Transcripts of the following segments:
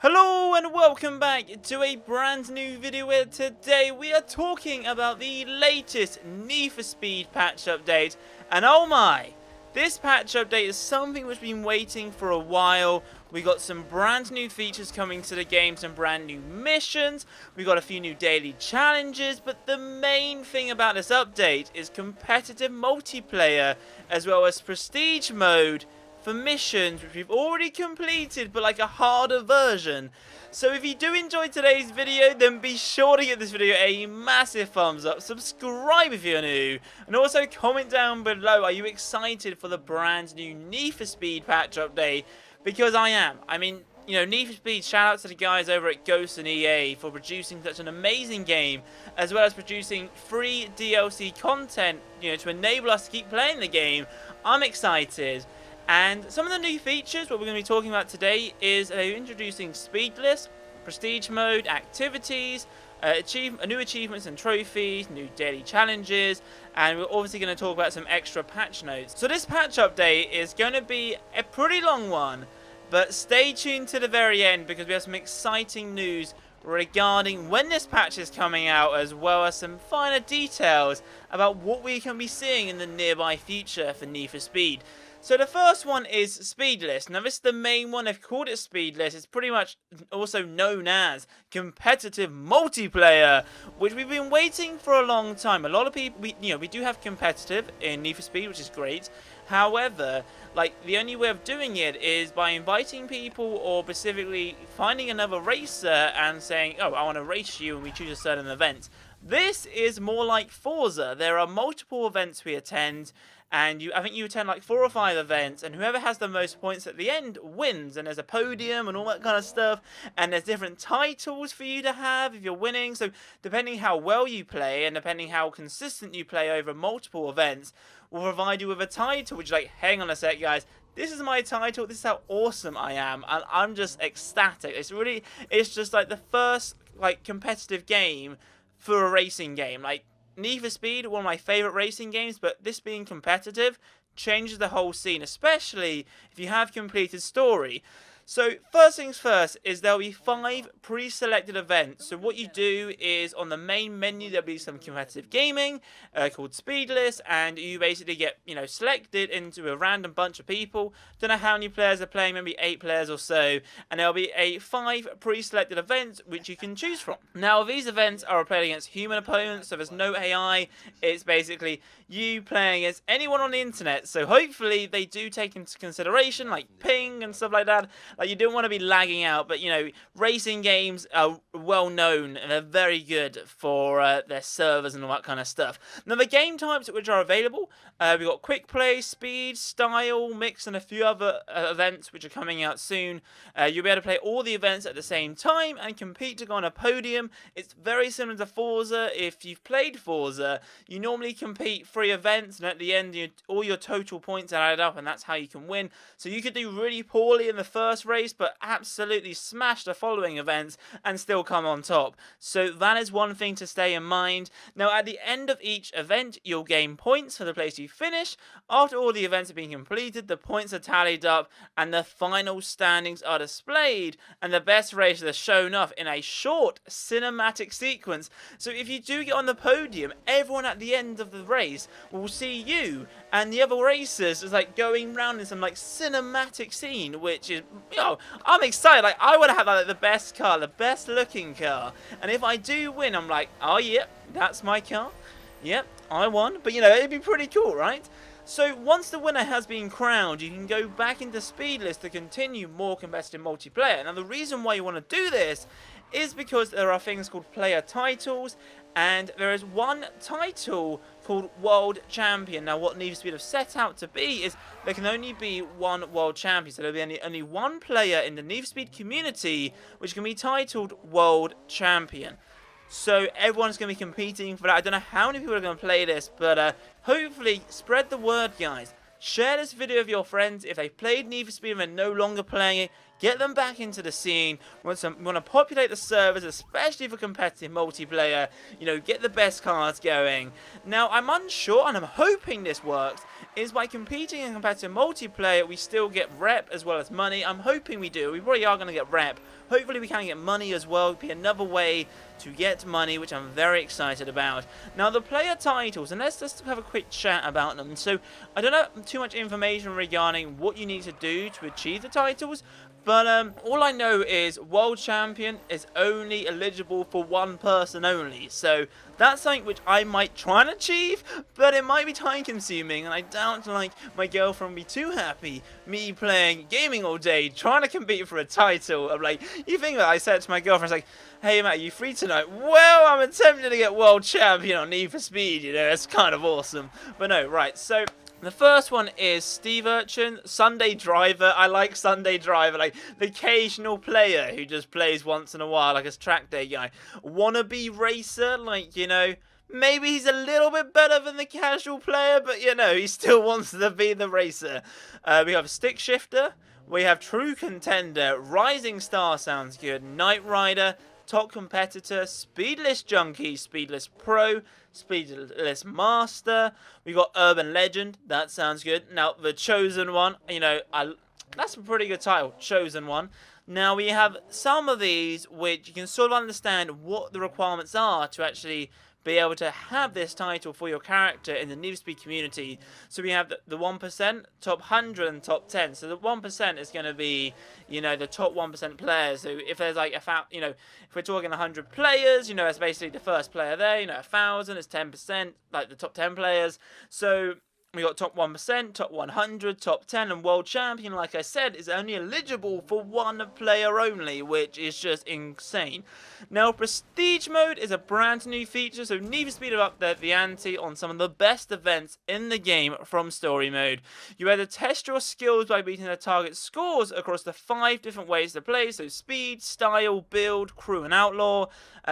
Hello and welcome back to a brand new video where today we are talking about the latest Need for Speed patch update. And oh my, this patch update is something which we've been waiting for a while. We got some brand new features coming to the game, some brand new missions, we got a few new daily challenges, but the main thing about this update is competitive multiplayer as well as prestige mode for missions which we've already completed but like a harder version. So if you do enjoy today's video, then be sure to give this video a massive thumbs up, subscribe if you're new, and also comment down below, are you excited for the brand new Need for Speed patch update? Because I am. I mean, you know, Need for Speed, shout out to the guys over at Ghost and EA for producing such an amazing game, as well as producing free DLC content, you know, to enable us to keep playing the game. I'm excited. And some of the new features, what we're going to be talking about today, is they're introducing Speedlists, Prestige Mode, Activities, new achievements and trophies, new daily challenges, and we're obviously going to talk about some extra patch notes. So this patch update is going to be a pretty long one, but stay tuned to the very end because we have some exciting news regarding when this patch is coming out, as well as some finer details about what we can be seeing in the nearby future for Need for Speed. So the first one is Speedlist. Now this is the main one. They've called it Speedlist. It's pretty much also known as competitive multiplayer, which we've been waiting for a long time. A lot of people, we do have competitive in Need for Speed, which is great. However, like, the only way of doing it is by inviting people or specifically finding another racer and saying, oh, I want to race you, and we choose a certain event. This is more like Forza. There are multiple events we attend, and I think you attend like 4 or 5 events, and whoever has the most points at the end wins, and there's a podium and all that kind of stuff, and there's different titles for you to have if you're winning. So depending how well you play and depending how consistent you play over multiple events will provide you with a title, which is like, hang on a sec guys, this is my title, this is how awesome I am, and I'm just ecstatic. It's just like the first like competitive game for a racing game. Like, Need for Speed, one of my favourite racing games, but this being competitive changes the whole scene, especially if you have completed story. So first things first is there'll be 5 pre-selected events. So what you do is on the main menu there'll be some competitive gaming called Speedlist, and you basically get, you know, selected into a random bunch of people. Don't know how many players are playing, maybe 8 players or so, and there'll be 5 pre-selected events which you can choose from. Now these events are played against human opponents, so there's no AI. It's basically you playing against anyone on the internet. So hopefully they do take into consideration like ping and stuff like that. Like, you don't want to be lagging out, but, you know, racing games are well known and they're very good for their servers and all that kind of stuff. Now, the game types which are available, we've got quick play, speed, style, mix, and a few other events which are coming out soon. You'll be able to play all the events at the same time and compete to go on a podium. It's very similar to Forza. If you've played Forza, you normally compete 3 events, and at the end, all your total points are added up, and that's how you can win. So you could do really poorly in the first race, but absolutely smash the following events and still come on top. So that is one thing to stay in mind. Now, at the end of each event, you'll gain points for the place you finish. After all the events have been completed, the points are tallied up and the final standings are displayed, and the best racers are shown off in a short cinematic sequence. So if you do get on the podium, everyone at the end of the race will see you and the other racers is like going round in some like cinematic scene, which is, you know, I'm excited. Like, I want to have like the best car, the best looking car, and if I do win, I'm like, oh yep, that's my car, yep, I won. But, you know, it'd be pretty cool, right? So once the winner has been crowned, you can go back into Speedlist to continue more competitive multiplayer. Now, the reason why you want to do this is because there are things called player titles, and there is one title called World Champion. Now, what Need for Speed have set out to be is there can only be one World Champion, so there'll be only one player in the Need for Speed community which can be titled World Champion. So everyone's going to be competing for that. I don't know how many people are going to play this, but hopefully spread the word, guys. Share this video with your friends. If they've played Need for Speed and they're no longer playing it, get them back into the scene. We want to populate the servers, especially for competitive multiplayer. You know, get the best cards going. Now, I'm unsure, and I'm hoping this works, is by competing in competitive multiplayer, we still get rep as well as money. I'm hoping we do. We probably are going to get rep Hopefully we can get money as well. It'll be another way to get money, which I'm very excited about. Now, the player titles, and let's just have a quick chat about them. So, I don't have too much information regarding what you need to do to achieve the titles, but all I know is World Champion is only eligible for one person only. So that's something which I might try and achieve, but it might be time consuming, and I doubt like my girlfriend will be too happy me playing gaming all day trying to compete for a title. I'm like, you think that I said to my girlfriend, like, hey Matt, are you free tonight? Well, I'm attempting to get World Champion on Need for Speed, you know, it's kind of awesome. But no, right, so the first one is Steve Urchin, Sunday Driver. I like Sunday Driver, like the occasional player who just plays once in a while, like a track day guy. Wannabe racer, like, you know, maybe he's a little bit better than the casual player, but, you know, he still wants to be the racer. We have Stick Shifter. We have True Contender. Rising Star sounds good. Knight Rider. Top Competitor, Speedlist Junkie, Speedlist Pro, Speedlist Master. We got Urban Legend. That sounds good. Now, the Chosen One. You know, that's a pretty good title. Chosen One. Now, we have some of these which you can sort of understand what the requirements are to actually be able to have this title for your character in the Need for Speed community. So we have the 1%, top 100, and top 10. So the 1% is going to be, you know, the top 1% players. So if there's like you know, if we're talking 100 players, you know, it's basically the first player there. You know, 1,000 is 10%, like the top 10 players. So we got top 1%, top 100, top 10, and World Champion, like I said, is only eligible for one player only, which is just insane. Now, Prestige Mode is a brand new feature, so Need for Speed have upped the ante on some of the best events in the game from Story Mode. You either test your skills by beating the target scores across the 5 different ways to play, so Speed, Style, Build, Crew, and Outlaw.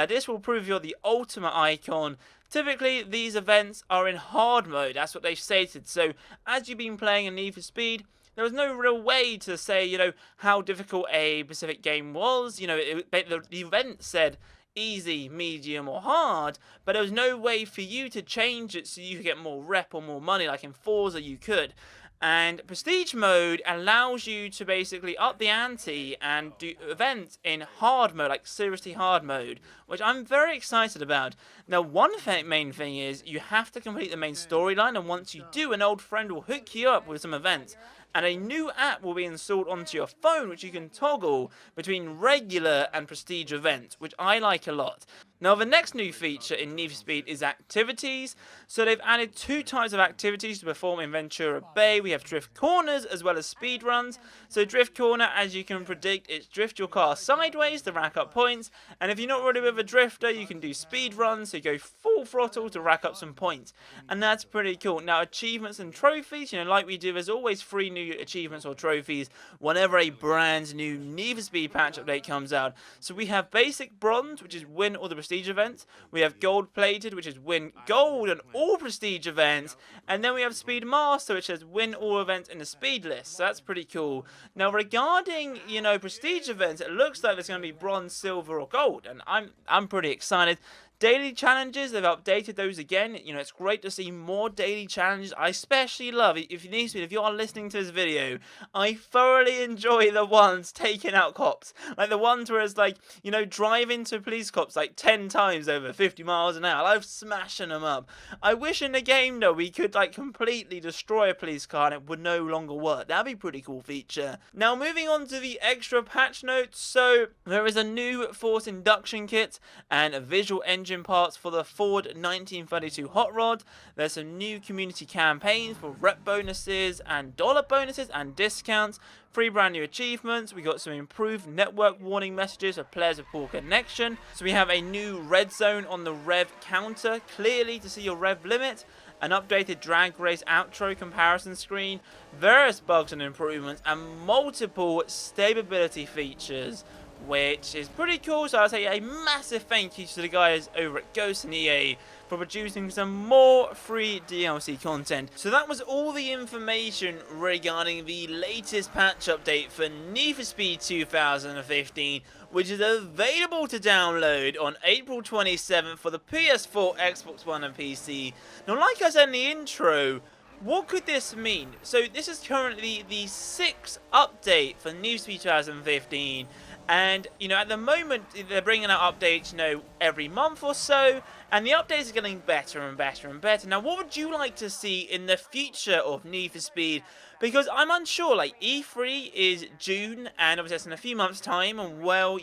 This will prove you're the ultimate icon. Typically, these events are in hard mode, that's what they've stated. So, as you've been playing in Need for Speed, there was no real way to say, you know, how difficult a specific game was. You know, the event said easy, medium, or hard, but there was no way for you to change it so you could get more rep or more money, like in Forza you could. And Prestige Mode allows you to basically up the ante and do events in hard mode, like seriously hard mode, which I'm very excited about. Now, one main thing is you have to complete the main storyline, and once you do, an old friend will hook you up with some events. And a new app will be installed onto your phone, which you can toggle between regular and prestige events, which I like a lot. Now, the next new feature in Need for Speed is activities. So they've added 2 types of activities to perform in Ventura Bay. We have drift corners as well as speed runs. So drift corner, as you can predict, it's drift your car sideways to rack up points. And if you're not really with a drifter, you can do speed runs, so you go full throttle to rack up some points. And that's pretty cool. Now, achievements and trophies, you know, like we do, there's always 3 new achievements or trophies whenever a brand new Need for Speed patch update comes out. So we have basic bronze, which is win all the prestige events. We have gold plated, which is win gold and all prestige events. And then we have speed master, which says win all events in the speed list. So that's pretty cool. Now, regarding, you know, prestige events, it looks like there's going to be bronze, silver, or gold, and I'm pretty excited. Daily challenges, they've updated those again. You know, it's great to see more daily challenges. I especially love, if you are listening to this video, I thoroughly enjoy the ones taking out cops. Like the ones where it's like, you know, driving to police cops like 10 times over 50 miles an hour. I love smashing them up. I wish in the game, though, we could like completely destroy a police car and it would no longer work. That'd be a pretty cool feature. Now, moving on to the extra patch notes. So, there is a new Force induction kit and a visual engine parts for the Ford 1932 Hot Rod. There's some new community campaigns for rep bonuses and dollar bonuses and discounts. 3 brand new achievements. We got some improved network warning messages for players with poor connection. So we have a new red zone on the rev counter, clearly to see your rev limit. An updated drag race outro comparison screen, various bugs and improvements, and multiple stability features, which is pretty cool. So I'll say a massive thank you to the guys over at Ghost and EA for producing some more free DLC content. So that was all the information regarding the latest patch update for Need for Speed 2015, which is available to download on April 27th for the PS4, Xbox One and PC. Now, like I said in the intro, what could this mean? So this is currently the 6th update for Need for Speed 2015, And, at the moment, they're bringing out updates, every month or so, and the updates are getting better and better and better. Now, what would you like to see in the future of Need for Speed? Because I'm unsure, like, E3 is June, and obviously that's in a few months' time, and well,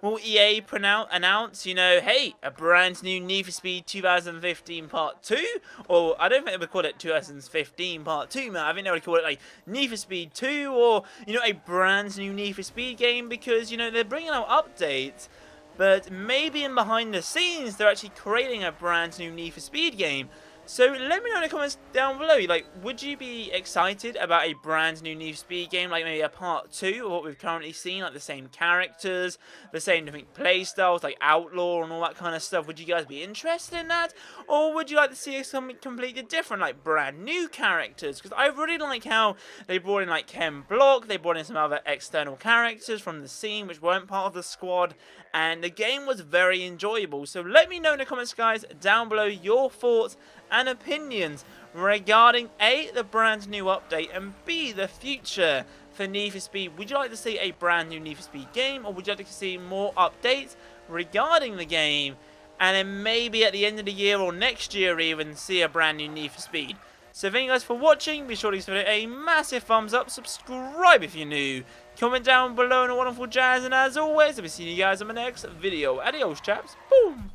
will EA announce, hey, a brand new Need for Speed 2015 Part 2? Or, I don't think they would call it 2015 Part 2, man. I think they would call it, like, Need for Speed 2, or, a brand new Need for Speed game, because, they're bringing out updates, but maybe in behind the scenes, they're actually creating a brand new Need for Speed game. So let me know in the comments down below, like, would you be excited about a brand new Need for Speed game, like maybe a part 2 of what we've currently seen, like the same characters, the same different playstyles, like Outlaw and all that kind of stuff? Would you guys be interested in that? Or would you like to see something completely different, like brand new characters? Because I really like how they brought in like Ken Block, they brought in some other external characters from the scene which weren't part of the squad, and the game was very enjoyable. So let me know in the comments, guys, down below your thoughts and opinions regarding A, the brand new update, and B, the future for Need for Speed. Would you like to see a brand new Need for Speed game, or would you like to see more updates regarding the game, and then maybe at the end of the year or next year even see a brand new Need for Speed? So thank you guys for watching. Be sure to give it a massive thumbs up, subscribe if you're new, comment down below and all wonderful jazz, and as always, I'll be seeing you guys on my next video. Adios, chaps. Boom!